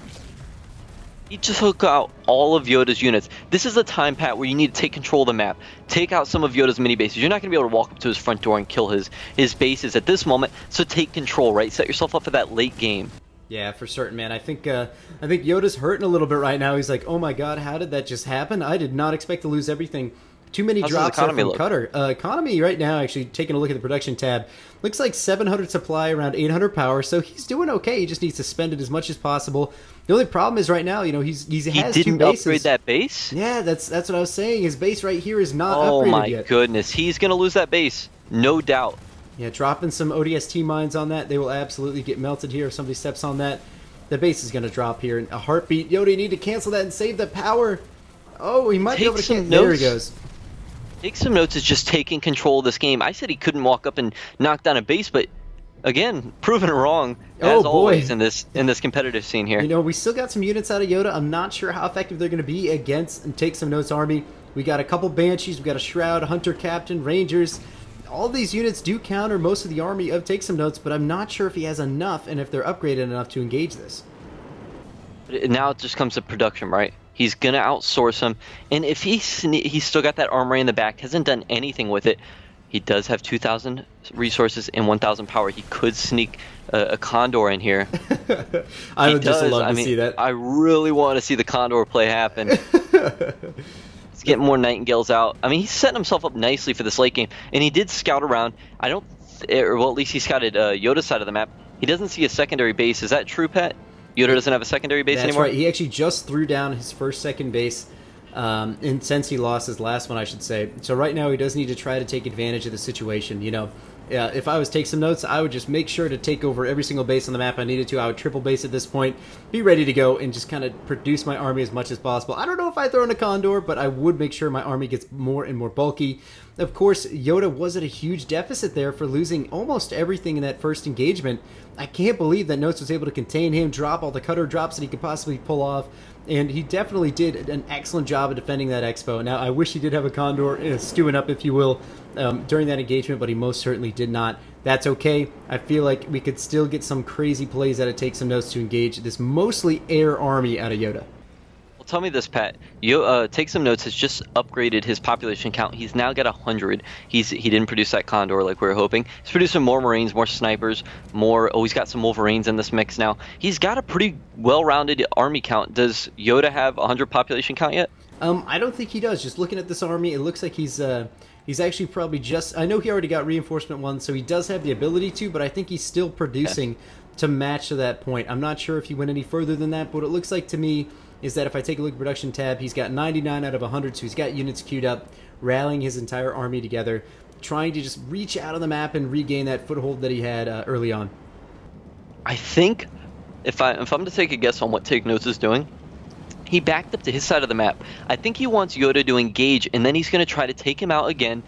He just took out all of YODA's units. This is a time, Pat, where you need to take control of the map. Take out some of YODA's mini bases. You're not going to be able to walk up to his front door and kill his bases at this moment, so take control, right? Set yourself up for that late game. Yeah, for certain, man. I think YODA's hurting a little bit right now. He's like, oh my god, how did that just happen? I did not expect to lose everything. Too many drops there from Cutter. Economy right now, actually, taking a look at the production tab, looks like 700 supply, around 800 power, so he's doing okay. He just needs to spend it as much as possible. The only problem is right now, you know, he has 2 bases. He didn't upgrade that base? Yeah, that's what I was saying. His base right here is not upgraded yet. Oh my goodness, he's going to lose that base, no doubt. Yeah, dropping some ODST mines on that. They will absolutely get melted here if somebody steps on that. The base is going to drop here in a heartbeat. YODA, you need to cancel that and save the power. Oh, he might be able to cancel. There he goes. TakeSomeNotess is just taking control of this game. I said he couldn't walk up and knock down a base, but again, proven wrong as always in this competitive scene here. You know, we still got some units out of YODA. I'm not sure how effective they're going to be against TakeSomeNotess army. We got a couple Banshees, we got a Shroud, Hunter Captain, Rangers. All these units do counter most of the army of TakeSomeNotess, but I'm not sure if he has enough and if they're upgraded enough to engage this. But now it just comes to production, right? He's going to outsource him. And if he's still got that armory in the back, hasn't done anything with it, he does have 2,000 resources and 1,000 power. He could sneak a Condor in here. I would just love to see that. I really want to see the Condor play happen. Let's get more Nightingales out. I mean, he's setting himself up nicely for this late game. And he did scout around. Well, at least he scouted YODA's side of the map. He doesn't see a secondary base. Is that true, Pat? YODA doesn't have a secondary base anymore? That's right. He actually just threw down his first second base, and since he lost his last one, I should say. So right now he does need to try to take advantage of the situation. You know, if I was TakeSomeNotess, I would just make sure to take over every single base on the map I needed to. I would triple base at this point, be ready to go, and just kind of produce my army as much as possible. I don't know if I throw in a Condor, but I would make sure my army gets more and more bulky. Of course, YODA was at a huge deficit there for losing almost everything in that first engagement. I can't believe that Notes was able to contain him, drop all the Cutter drops that he could possibly pull off, and he definitely did an excellent job of defending that Expo. Now, I wish he did have a Condor stewing up, if you will, during that engagement, but he most certainly did not. That's okay. I feel like we could still get some crazy plays out of TakeSomeNotess to engage this mostly air army out of YODA. Well, tell me this, Pat. TakeSomeNotess has just upgraded his population count. He's now got 100. He didn't produce that Condor like we were hoping. He's producing more Marines, more snipers, more. Oh, he's got some Wolverines in this mix now. He's got a pretty well-rounded army count. Does YODA have 100 population count yet? I don't think he does. Just looking at this army, it looks like he's actually probably just. I know he already got reinforcement 1, so he does have the ability to, but I think he's still producing to match to that point. I'm not sure if he went any further than that, but what it looks like to me is that if I take a look at production tab, he's got 99 out of 100, so he's got units queued up, rallying his entire army together, trying to just reach out on the map and regain that foothold that he had early on. I think, if I'm to take a guess on what TakeNotess is doing, he backed up to his side of the map. I think he wants YODA to engage, and then he's going to try to take him out again,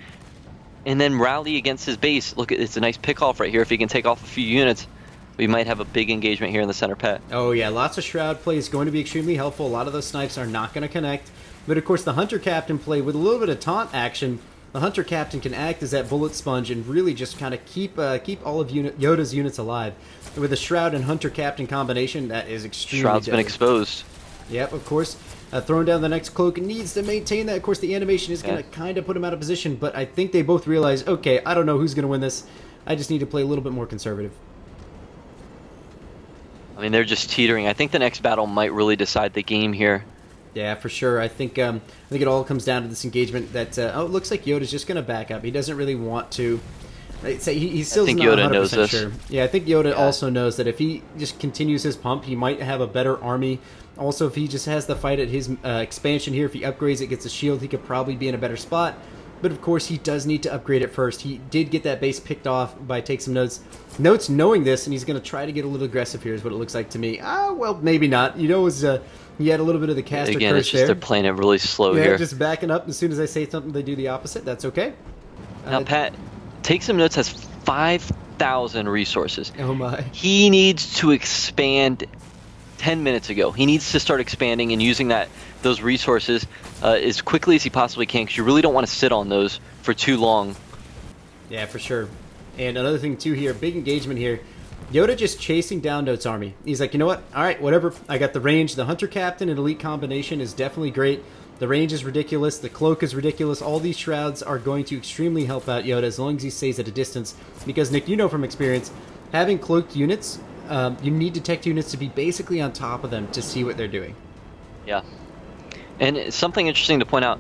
and then rally against his base. Look, it's a nice pick off right here if he can take off a few units. we might have a big engagement here in the center pet. Oh yeah, lots of Shroud play is going to be extremely helpful. A lot of those snipes are not going to connect. But of course the Hunter Captain play with a little bit of taunt action, the Hunter Captain can act as that bullet sponge and really just kind of keep all of YODA's units alive. With a Shroud and Hunter Captain combination, that is extremely Shroud's deadly. been exposed. Yep, of course. Throwing down the next cloak needs to maintain that. Of course, the animation is going to kind of put him out of position, but I think they both realize, okay, I don't know who's going to win this. I just need to play a little bit more conservative. I mean, they're just teetering. I think the next battle might really decide the game here. Yeah, for sure. I think it all comes down to this engagement that, oh, it looks like Yoda's just going to back up. He doesn't really want to. I'd say he still think not Yoda 100% knows this. sure. Yeah, I think Yoda also knows that if he just continues his pump, he might have a better army. Also, if he just has the fight at his expansion here, if he upgrades it, gets a shield, he could probably be in a better spot. But of course, he does need to upgrade it first. He did get that base picked off by TakeSomeNotess knowing this, and he's going to try to get a little aggressive here is what it looks like to me. Ah, well, maybe not. You know, he had a little bit of the caster Again, curse it's just there. they're playing it really slow Yeah, here. just backing up. As soon as I say something, they do the opposite. That's okay. Now, Pat, TakeSomeNotess has 5,000 resources. Oh my. He needs to expand 10 minutes ago. He needs to start expanding and using those resources as quickly as he possibly can, because you really don't want to sit on those for too long. Yeah, for sure. And another thing too here, big engagement here. Yoda just chasing down Note's army. He's like, you know what? All right, whatever. I got the range. The Hunter Captain and Elite combination is definitely great. The range is ridiculous. The cloak is ridiculous. All these shrouds are going to extremely help out Yoda as long as he stays at a distance. Because, Nick, you know from experience, having cloaked units, you need detect units to be basically on top of them to see what they're doing. Yeah. And something interesting to point out,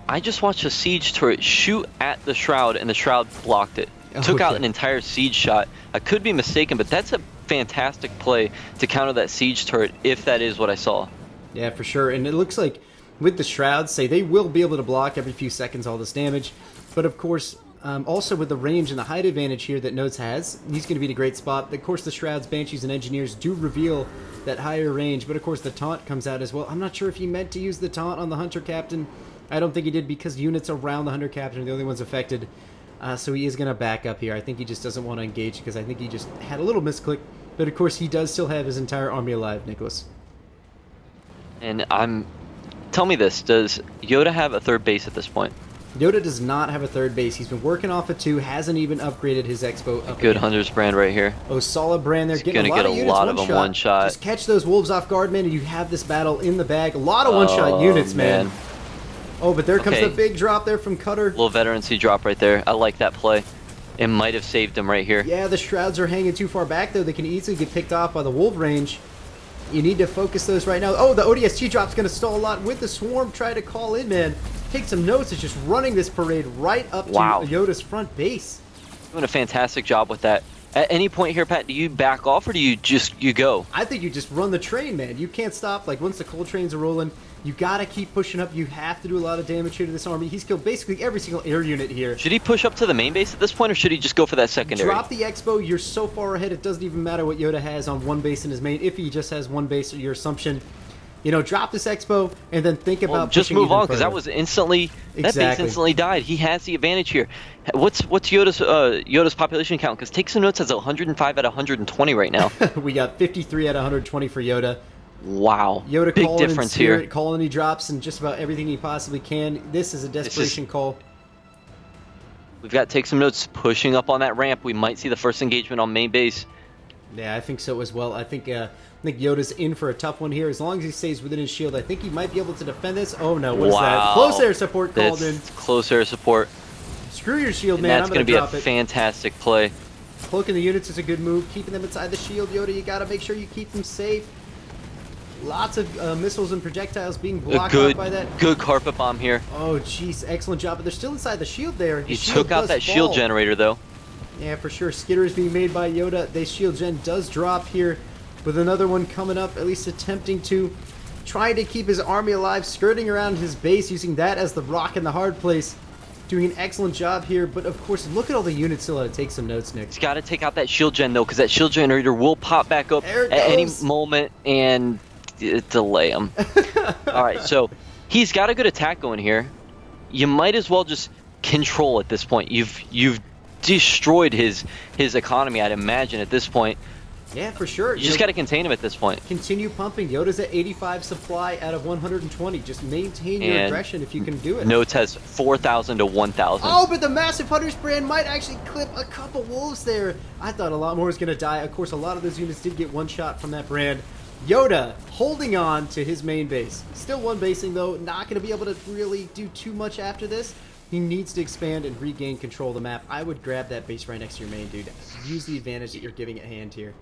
I just watched a siege turret shoot at the shroud, and the shroud blocked it. Took out an entire siege shot. I could be mistaken, but that's a fantastic play to counter that siege turret, if that is what I saw. Yeah, for sure. And it looks like with the shrouds, say they will be able to block every few seconds all this damage. But of course, also with the range and the height advantage here that Notes has, he's going to be in a great spot. Of course, the shrouds, banshees, and engineers do reveal that higher range. But of course, the taunt comes out as well. I'm not sure if he meant to use the taunt on the Hunter Captain. I don't think he did, because units around the Hunter Captain are the only ones affected. So he is going to back up here. I think he just doesn't want to engage because I think he just had a little misclick. But of course, he does still have his entire army alive, Nicholas. And tell me this, does Yoda have a third base at this point? Yoda does not have a third base. He's been working off of 2, hasn't even upgraded his expo up Good again. Hunter's brand right here. Oh, solid brand there. He's gonna get a lot of them one shot. Just catch those wolves off guard, man, and you have this battle in the bag. A lot of one-shot units, man. Oh, but there comes the big drop there from Cutter. Little veterancy drop right there. I like that play. It might have saved him right here. Yeah, the shrouds are hanging too far back, though. They can easily get picked off by the wolf range. You need to focus those right now. Oh, the ODST drop's going to stall a lot with the swarm. Try to call in, man. Take some notes. It's just running this parade right up to Yoda's front base. Doing a fantastic job with that. At any point here, Pat, do you back off or do you go? I think you just run the train, man. You can't stop. Like, once the coal trains are rolling, you got to keep pushing up. You have to do a lot of damage here to this army. He's killed basically every single air unit here. Should he push up to the main base at this point, or should he just go for that secondary? Drop the expo. You're so far ahead, it doesn't even matter what Yoda has on one base in his main. If he just has one base, your assumption, you know, drop this expo and then think about just move on, because further. that was instantly that base instantly died. He has the advantage here. What's Yoda's population count? Because TakeSomeNotess has 105 out of 120 right now. We got 53 out of 120 for Yoda. Wow. Yoda big calling difference in spirit, here. Colony drops and just about everything he possibly can. This is a desperation call. We've got TakeSomeNotess pushing up on that ramp. We might see the first engagement on main base. Yeah, I think so as well. I think Yoda's in for a tough one here. As long as he stays within his shield, I think he might be able to defend this. Oh no, what is that? Close air support called in. Close air support. Screw your shield, man. That's I'm going to drop be a fantastic play. Cloaking the units is a good move. Keeping them inside the shield, Yoda, you got to make sure you keep them safe. Lots of missiles and projectiles being blocked off by that. Good carpet bomb here. Oh, jeez. Excellent job. But they're still inside the shield there. He took out that shield generator, though. Yeah, for sure. Skitter is being made by Yoda. The shield gen does drop here with another one coming up, at least attempting to try to keep his army alive, skirting around his base, using that as the rock in the hard place. Doing an excellent job here, but of course, look at all the units still had to take some notes, Nick. He's got to take out that shield gen, though, because that shield generator will pop back up at any moment and delay him. All right, so he's got a good attack going here. You might as well just control at this point. You've destroyed his economy, I'd imagine, at this point. Yeah, for sure. You just got to contain him at this point. Continue pumping. Yoda's at 85 supply out of 120. Just maintain your aggression if you can do it. Notes has 4,000 to 1,000. Oh, but the Massive Hunters brand might actually clip a couple wolves there. I thought a lot more was going to die. Of course, a lot of those units did get one shot from that brand. YODA holding on to his main base. Still one basing, though. Not going to be able to really do too much after this. He needs to expand and regain control of the map. I would grab that base right next to your main, dude. Use the advantage that you're giving at hand here.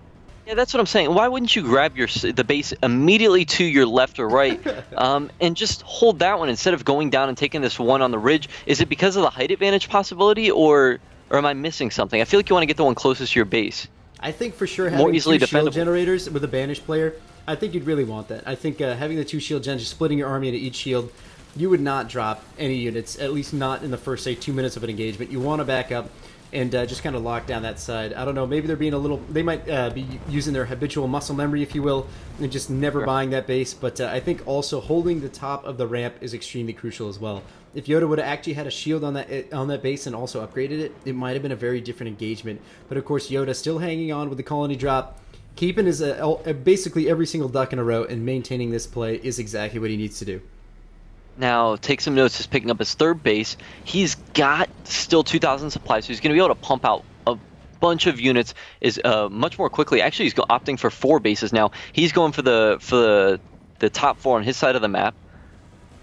Yeah, that's what I'm saying. Why wouldn't you grab the base immediately to your left or right and just hold that one instead of going down and taking this one on the ridge? Is it because of the height advantage possibility, or am I missing something? I feel like you want to get the one closest to your base. I think for sure having two shield generators with a banished player, I think you'd really want that. I think having the two shield gens, just splitting your army into each shield, you would not drop any units, at least not in the first, say, 2 minutes of an engagement. You want to back up and just kind of lock down that side. I don't know, maybe they're being a little, they might be using their habitual muscle memory, if you will, and just never buying that base. But I think also holding the top of the ramp is extremely crucial as well. If YODA would have actually had a shield on that base and also upgraded it, it might have been a very different engagement. But of course, YODA still hanging on with the colony drop, keeping his basically every single duck in a row, and maintaining this play is exactly what he needs to do. Now, TakeSomeNotess is picking up his third base. He's got still 2,000 supplies, so he's going to be able to pump out a bunch of units much more quickly. Actually, he's opting for 4 bases now. He's going for the top 4 on his side of the map.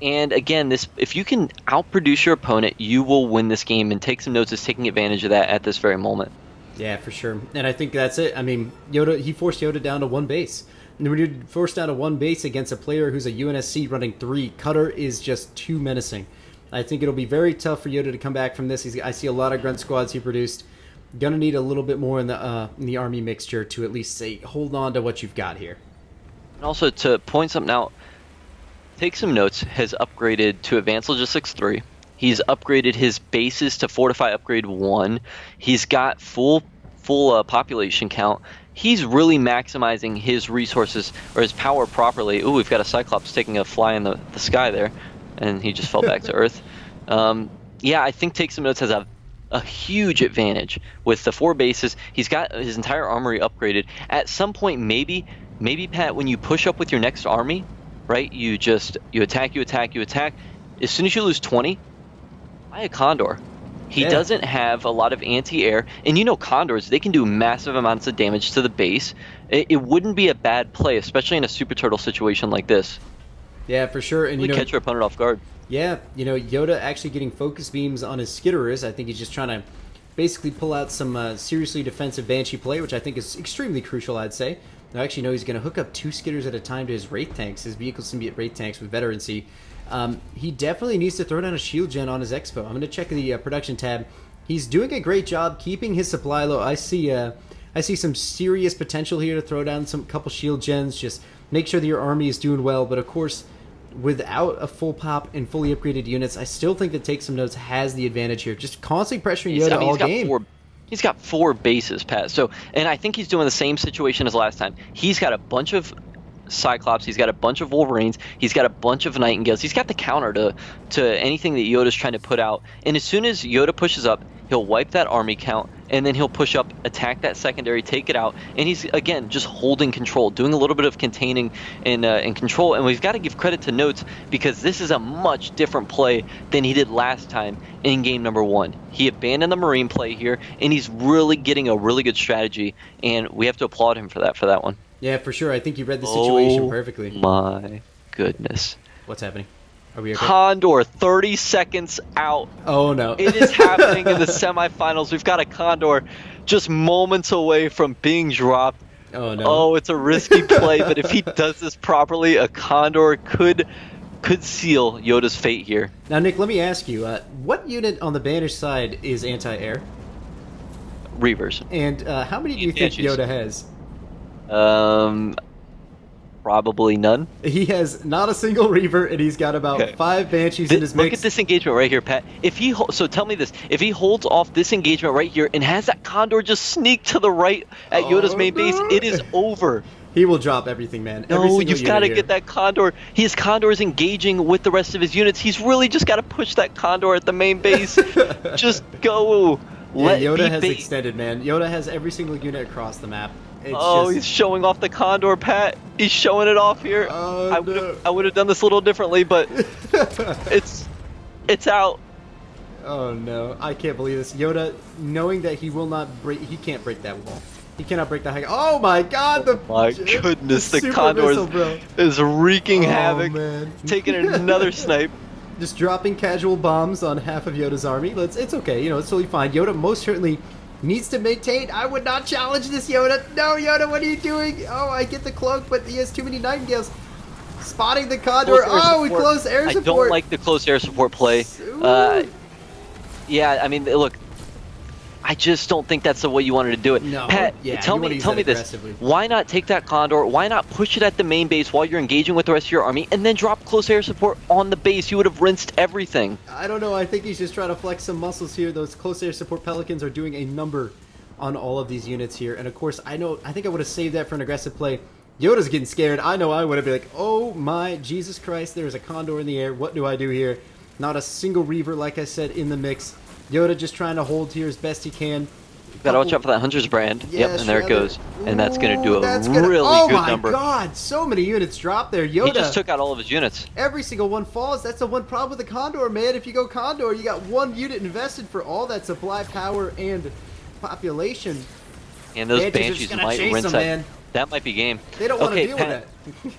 And again, if you can outproduce your opponent, you will win this game, and TakeSomeNotess is taking advantage of that at this very moment. Yeah, for sure. And I think that's it. I mean, he forced YODA down to 1 base. And when you're forced down to 1 base against a player who's a UNSC running 3, Cutter is just too menacing. I think it'll be very tough for YODA to come back from this. I see a lot of grunt squads he produced. Gonna need a little bit more in the army mixture to at least say, hold on to what you've got here. And also to point something out, TakeSomeNotess has upgraded to Advanced Logistics 3. He's upgraded his bases to Fortify Upgrade 1. He's got full population count. He's really maximizing his resources or his power properly. Ooh, we've got a Cyclops taking a fly in the sky there, and he just fell back to Earth. Yeah, I think TakeSomeNotess has a huge advantage with the 4 bases. He's got his entire armory upgraded. At some point, maybe Pat, when you push up with your next army, right? You attack. As soon as you lose 20, buy a Condor. He doesn't have a lot of anti-air, and you know Condors, they can do massive amounts of damage to the base. It wouldn't be a bad play, especially in a Super Turtle situation like this. Yeah, for sure. And catch your opponent off guard. Yeah, YODA actually getting focus beams on his skitterers. I think he's just trying to basically pull out some seriously defensive Banshee play, which I think is extremely crucial, I'd say. I actually know he's going to hook up 2 skitters at a time to his Wraith tanks. His vehicles can be at Wraith tanks with veterancy. He definitely needs to throw down a shield gen on his expo. I'm going to check the production tab. He's doing a great job keeping his supply low. I see some serious potential here to throw down couple shield gens. Just make sure that your army is doing well. But of course, without a full pop and fully upgraded units, I still think that TakeSomeNotess has the advantage here. Just constantly pressuring YODA all game. He's got 4 bases, Pat. So, and I think he's doing the same situation as last time. He's got a bunch of Cyclops, he's got a bunch of Wolverines, he's got a bunch of Nightingales, he's got the counter to anything that YODA's trying to put out. And as soon as YODA pushes up, he'll wipe that army count, and then he'll push up, attack that secondary, take it out, and he's, again, just holding control, doing a little bit of containing and control. And we've got to give credit to Notes, because this is a much different play than he did last time in game number 1. He abandoned the Marine play here, and he's really getting a really good strategy, and we have to applaud him for that one. Yeah, for sure. I think you read the situation perfectly. My goodness. What's happening? Are we okay? Condor, 30 seconds out. Oh, no. It is happening in the semifinals. We've got a Condor just moments away from being dropped. Oh, no. Oh, it's a risky play, but if he does this properly, a Condor could seal YODA's fate here. Now, Nick, let me ask you, what unit on the banished side is anti-air? Reavers. And how many do you think YODA has? Probably none. He has not a single Reaver, and he's got about 5 Banshees in his mix. Look at this engagement right here, Pat. So tell me this: if he holds off this engagement right here and has that Condor just sneak to the right at YODA's main base, it is over. He will drop everything, man. No, you've got to get that Condor. His Condor is engaging with the rest of his units. He's really just got to push that Condor at the main base. Just go. Yeah, YODA has extended, man. YODA has every single unit across the map. It's Oh, just, he's showing off the Condor, Pat. He's showing it off here. Oh, I would have done this a little differently, but it's out. Oh no, I can't believe this. Yoda, knowing that he will not break, he can't break that wall. He cannot break the high. Oh my god, My goodness, the super Condor missile, is wreaking Oh, havoc, man. taking another snipe. Just dropping casual bombs on half of Yoda's army. It's okay, you know, it's totally fine. Yoda most certainly needs to maintain. I would not challenge this, Yoda. No, Yoda, what are you doing? Oh, I get the cloak, but he has too many Nightingales. Spotting the Condor. Oh, we close air support. I don't like the close air support play. Yeah, I mean, look, I just don't think that's the way you wanted to do it. No, Pat, yeah, tell me this. Why not take that Condor? Why not push it at the main base while you're engaging with the rest of your army, and then drop close air support on the base? You would have rinsed everything. I don't know. I think he's just trying to flex some muscles here. Those close air support Pelicans are doing a number on all of these units here. And of course, I think I would have saved that for an aggressive play. Yoda's getting scared. I know I would have been like, oh my Jesus Christ, there's a Condor in the air. What do I do here? Not a single Reaver, like I said, in the mix. Yoda just trying to hold here as best he can. Gotta watch out for that Hunter's brand. Yeah, yep, and there it goes. And that's gonna do a really good number. Oh my god, so many units dropped there. Yoda. He just took out all of his units. Every single one falls. That's the one problem with the Condor, man. If you go Condor, you got one unit invested for all that supply, power, and population. And those Banshees might rinse that. Man. That might be game. They don't want to deal with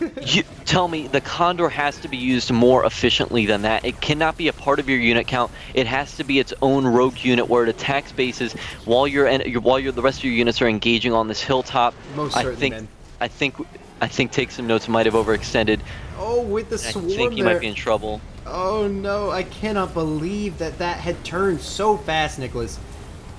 that. Tell me, the Condor has to be used more efficiently than that. It cannot be a part of your unit count. It has to be its own rogue unit where it attacks bases while the rest of your units are engaging on this hilltop. Most certainly, man. I think Take Some Notes might have overextended. Oh, with the swarm I think he might be in trouble. Oh no, I cannot believe that had turned so fast, Nicholas.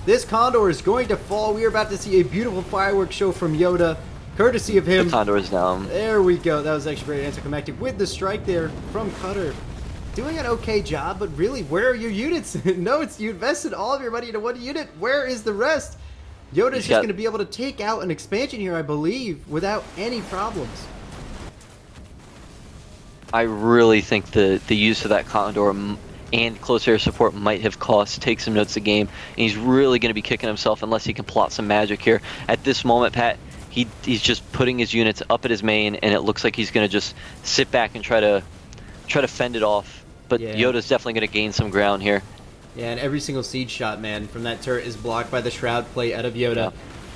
This Condor is going to fall. We are about to see a beautiful fireworks show from Yoda. Courtesy of him. The Condor is down. There we go. That was actually very anticlimactic with the strike there from Cutter. Doing an okay job, but really, where are your units? No, you invested all of your money into one unit. Where is the rest? Yoda's just going to be able to take out an expansion here, I believe, without any problems. I really think the use of that Condor and close air support might have cost Take Some Notes the game. And he's really going to be kicking himself unless he can plot some magic here. At this moment, Pat, he's just putting his units up at his main, and it looks like he's going to just sit back and try to fend it off. But yeah. Yoda's definitely going to gain some ground here. Yeah, and every single siege shot, man, from that turret is blocked by the Shroud play out of Yoda.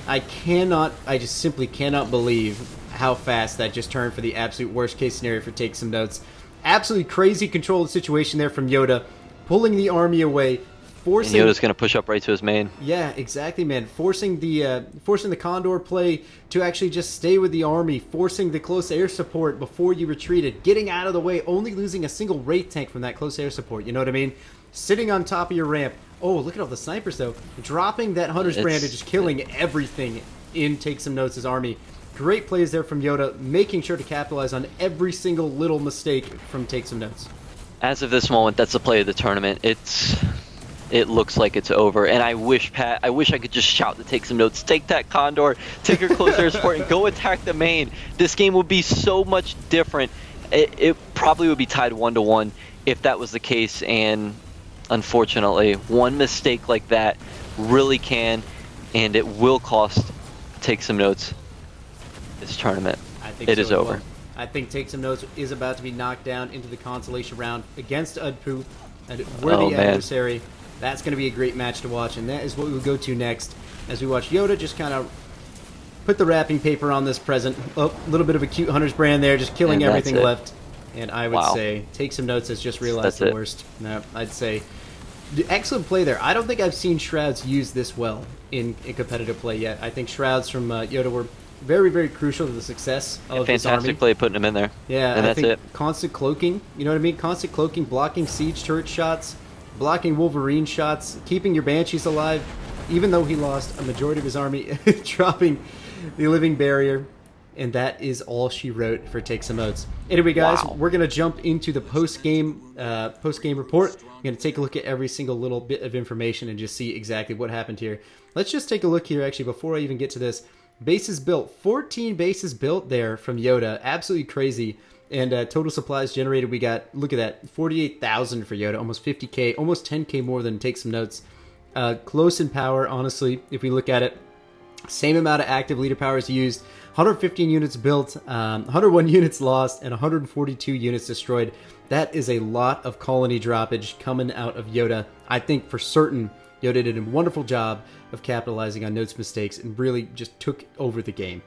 Yeah. I just simply cannot believe how fast that just turned for the absolute worst case scenario for Take Some Notes. Absolutely crazy control of the situation there from Yoda, pulling the army away. And Yoda's going to push up right to his main. Yeah, exactly, man. Forcing the Condor play to actually just stay with the army, forcing the close air support before you retreated, getting out of the way, only losing a single Wraith tank from that close air support. You know what I mean? Sitting on top of your ramp. Oh, look at all the snipers, though. Dropping that Hunter's brand and just killing everything in Take Some Notes' army. Great plays there from Yoda, making sure to capitalize on every single little mistake from Take Some Notes. As of this moment, that's the play of the tournament. It looks like it's over, and I wish I could just shout to Take Some Notes. Take that Condor, take your close air support, and go attack the main. This game would be so much different. It probably would be tied 1-1 if that was the case, and unfortunately, one mistake like that really can, and it will cost Take Some Notes this tournament. I think it is over. Well. I think Take Some Notes is about to be knocked down into the consolation round against Udpu, a worthy adversary. That's going to be a great match to watch, and that is what we will go to next as we watch Yoda just kind of put the wrapping paper on this present. Oh, a little bit of a cute Hunter's brand there, just killing everything left. And I would say Take Some Notes has just realized the worst. No, I'd say excellent play there. I don't think I've seen Shrouds used this well in competitive play yet. I think Shrouds from Yoda were very, very crucial to the success of this army. Fantastic play putting him in there. Yeah, and that's it. Constant cloaking, you know what I mean? Constant cloaking, blocking siege turret shots, blocking Wolverine shots, keeping your Banshees alive, even though he lost a majority of his army, dropping the living barrier. And that is all she wrote for Take Some Notes. Anyway, guys, we're going to jump into the post-game report. We're going to take a look at every single little bit of information and just see exactly what happened here. Let's just take a look here, actually, before I even get to this. Bases built. 14 bases built there from Yoda. Absolutely crazy. And total supplies generated, we got, look at that, 48,000 for Yoda. Almost 50K, almost 10K more than Take Some Notes. Close in power, honestly, if we look at it. Same amount of active leader powers used, 115 units built, 101 units lost, and 142 units destroyed. That is a lot of colony droppage coming out of YODA. I think for certain YODA did a wonderful job of capitalizing on Note's mistakes and really just took over the game.